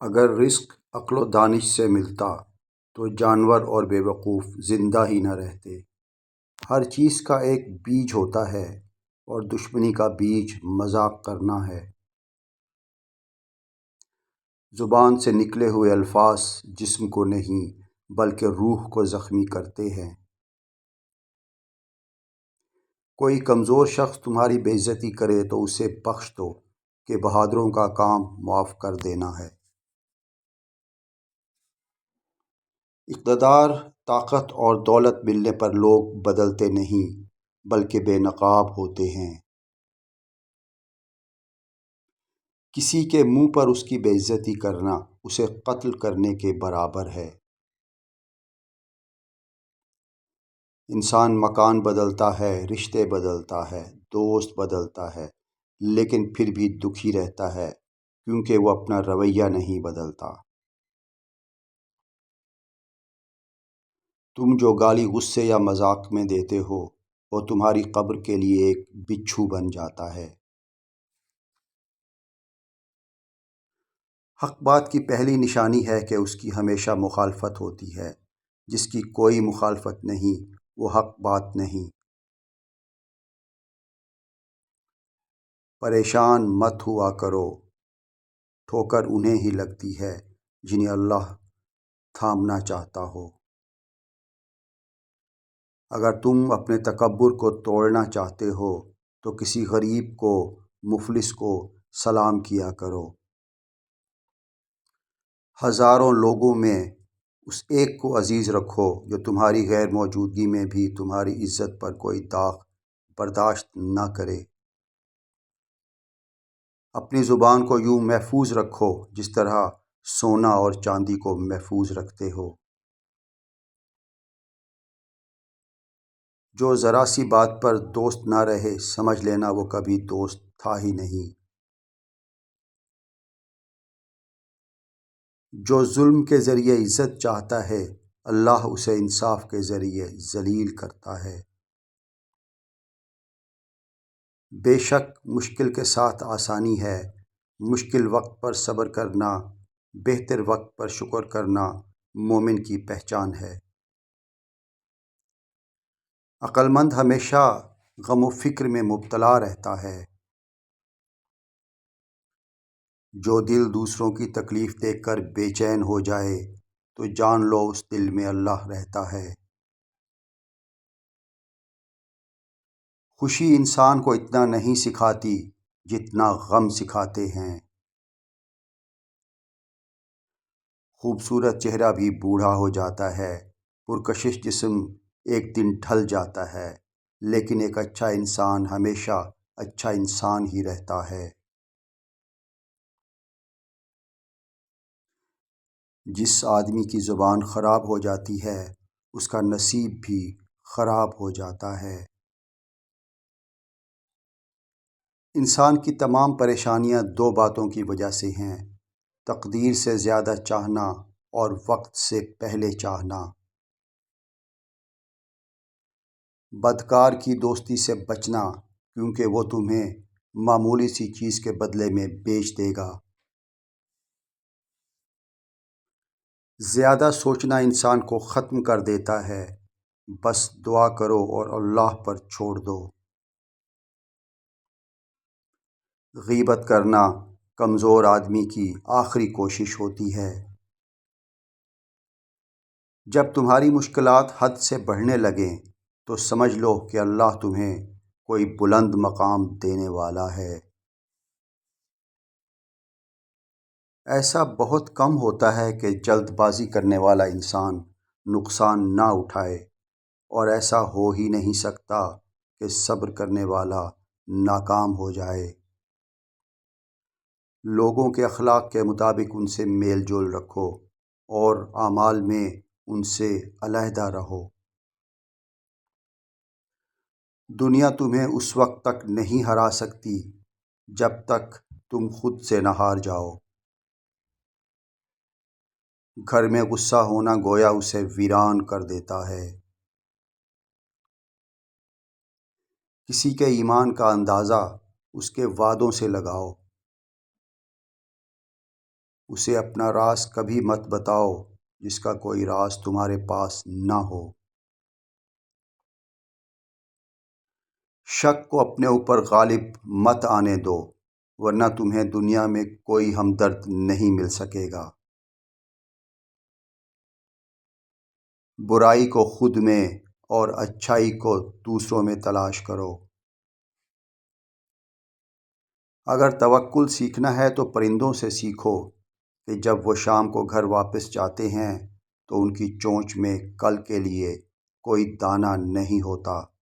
اگر رزق عقل و دانش سے ملتا تو جانور اور بیوقوف زندہ ہی نہ رہتے۔ ہر چیز کا ایک بیج ہوتا ہے اور دشمنی کا بیج مذاق کرنا ہے۔ زبان سے نکلے ہوئے الفاظ جسم کو نہیں بلکہ روح کو زخمی کرتے ہیں۔ کوئی کمزور شخص تمہاری بے عزتی کرے تو اسے بخش دو کہ بہادروں کا کام معاف کر دینا ہے۔ اقتدار، طاقت اور دولت ملنے پر لوگ بدلتے نہیں بلکہ بے نقاب ہوتے ہیں۔ کسی کے منہ پر اس کی بے عزتی کرنا اسے قتل کرنے کے برابر ہے۔ انسان مکان بدلتا ہے، رشتے بدلتا ہے، دوست بدلتا ہے، لیکن پھر بھی دکھی رہتا ہے کیونکہ وہ اپنا رویہ نہیں بدلتا۔ تم جو گالی غصے یا مذاق میں دیتے ہو وہ تمہاری قبر کے لیے ایک بچھو بن جاتا ہے۔ حق بات کی پہلی نشانی ہے کہ اس کی ہمیشہ مخالفت ہوتی ہے۔ جس کی کوئی مخالفت نہیں وہ حق بات نہیں۔ پریشان مت ہوا کرو، ٹھوکر انہیں ہی لگتی ہے جنہیں اللہ تھامنا چاہتا ہو۔ اگر تم اپنے تکبر کو توڑنا چاہتے ہو تو کسی غریب کو، مفلس کو سلام کیا کرو۔ ہزاروں لوگوں میں اس ایک کو عزیز رکھو جو تمہاری غیر موجودگی میں بھی تمہاری عزت پر کوئی داغ برداشت نہ کرے۔ اپنی زبان کو یوں محفوظ رکھو جس طرح سونا اور چاندی کو محفوظ رکھتے ہو۔ جو ذرا سی بات پر دوست نہ رہے سمجھ لینا وہ کبھی دوست تھا ہی نہیں۔ جو ظلم کے ذریعے عزت چاہتا ہے اللہ اسے انصاف کے ذریعے ذلیل کرتا ہے۔ بے شک مشکل کے ساتھ آسانی ہے، مشکل وقت پر صبر کرنا، بہتر وقت پر شکر کرنا مومن کی پہچان ہے۔ عقل مند ہمیشہ غم و فکر میں مبتلا رہتا ہے۔ جو دل دوسروں کی تکلیف دیکھ کر بے چین ہو جائے تو جان لو اس دل میں اللہ رہتا ہے۔ خوشی انسان کو اتنا نہیں سکھاتی جتنا غم سکھاتے ہیں۔ خوبصورت چہرہ بھی بوڑھا ہو جاتا ہے، پرکشش جسم ایک دن ڈھل جاتا ہے، لیکن ایک اچھا انسان ہمیشہ اچھا انسان ہی رہتا ہے۔ جس آدمی کی زبان خراب ہو جاتی ہے اس کا نصیب بھی خراب ہو جاتا ہے۔ انسان کی تمام پریشانیاں دو باتوں کی وجہ سے ہیں: تقدیر سے زیادہ چاہنا اور وقت سے پہلے چاہنا۔ بدکار کی دوستی سے بچنا کیونکہ وہ تمہیں معمولی سی چیز کے بدلے میں بیچ دے گا۔ زیادہ سوچنا انسان کو ختم کر دیتا ہے، بس دعا کرو اور اللہ پر چھوڑ دو۔ غیبت کرنا کمزور آدمی کی آخری کوشش ہوتی ہے۔ جب تمہاری مشکلات حد سے بڑھنے لگیں تو سمجھ لو کہ اللہ تمہیں کوئی بلند مقام دینے والا ہے۔ ایسا بہت کم ہوتا ہے کہ جلد بازی کرنے والا انسان نقصان نہ اٹھائے، اور ایسا ہو ہی نہیں سکتا کہ صبر کرنے والا ناکام ہو جائے۔ لوگوں کے اخلاق کے مطابق ان سے میل جول رکھو اور اعمال میں ان سے علیحدہ رہو۔ دنیا تمہیں اس وقت تک نہیں ہرا سکتی جب تک تم خود سے نہ ہار جاؤ۔ گھر میں غصہ ہونا گویا اسے ویران کر دیتا ہے۔ کسی کے ایمان کا اندازہ اس کے وعدوں سے لگاؤ۔ اسے اپنا راز کبھی مت بتاؤ جس کا کوئی راز تمہارے پاس نہ ہو۔ شک کو اپنے اوپر غالب مت آنے دو، ورنہ تمہیں دنیا میں کوئی ہمدرد نہیں مل سکے گا۔ برائی کو خود میں اور اچھائی کو دوسروں میں تلاش کرو۔ اگر توکل سیکھنا ہے تو پرندوں سے سیکھو کہ جب وہ شام کو گھر واپس جاتے ہیں تو ان کی چونچ میں کل کے لیے کوئی دانہ نہیں ہوتا۔